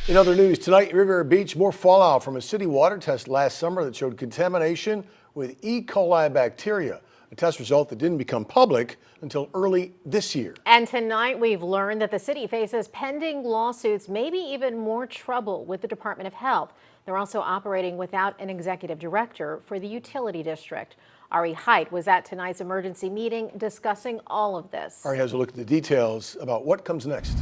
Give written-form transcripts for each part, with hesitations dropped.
In other news, tonight, Riviera Beach, more fallout from a city water test last summer that showed contamination with E. coli bacteria, a test result that didn't become public until early this year. And tonight, we've learned that the city faces pending lawsuits, maybe even more trouble with the Department of Health. They're also operating without an executive director for the utility district. Ari Height was at tonight's emergency meeting discussing all of this. Ari has a look at the details about what comes next.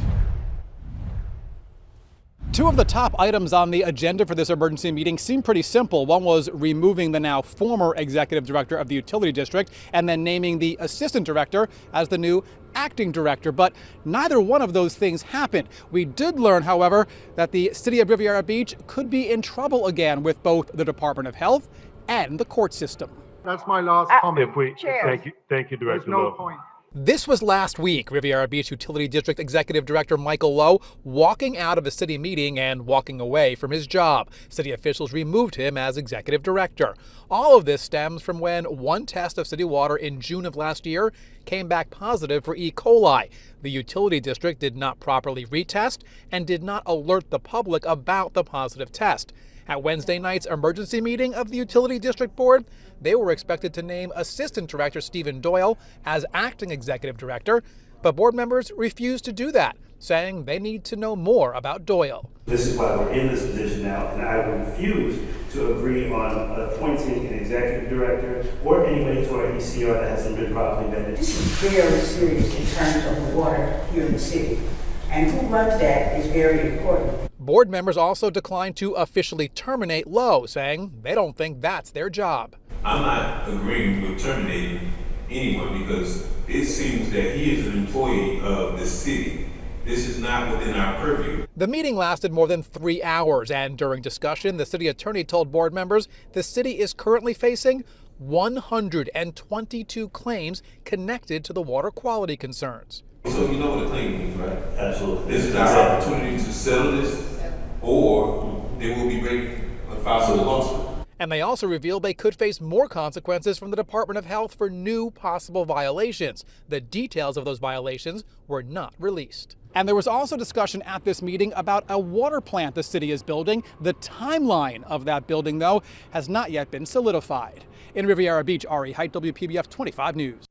Two of the top items on the agenda for this emergency meeting seem pretty simple. One was removing the now former executive director of the utility district and then naming the assistant director as the new acting director. But neither one of those things happened. We did learn, however, that the city of Riviera Beach could be in trouble again with both the Department of Health and the court system. That's my last comment. Thank you, Director There's no Lowe. point. This was last week. Riviera Beach Utility District Executive Director Michael Lowe walking out of a city meeting and walking away from his job. City officials removed him as executive director. All of this stems from when one test of city water in June of last year came back positive for E. coli. The utility district did not properly retest and did not alert the public about the positive test. At Wednesday night's emergency meeting of the Utility District Board, they were expected to name Assistant Director Stephen Doyle as acting executive director, but board members refused to do that, saying they need to know more about Doyle. This is why we're in this position now, and I will refuse to agree on appointing an executive director or anybody to our ECR that hasn't been properly vetted. This is very serious in terms of the water here in the city, and who runs that is very important. Board members also declined to officially terminate Lowe, saying they don't think that's their job. I'm not agreeing with terminating anyone because it seems that he is an employee of the city. This is not within our purview. The meeting lasted more than 3 hours, and during discussion, the city attorney told board members the city is currently facing 122 claims connected to the water quality concerns. So you know what a claim means, right? Absolutely. This is our opportunity to settle this, or they will be ready to file a lawsuit. And they also revealed they could face more consequences from the Department of Health for new possible violations. The details of those violations were not released. And there was also discussion at this meeting about a water plant the city is building. The timeline of that building, though, has not yet been solidified. In Riviera Beach, Ari Height, WPBF 25 News.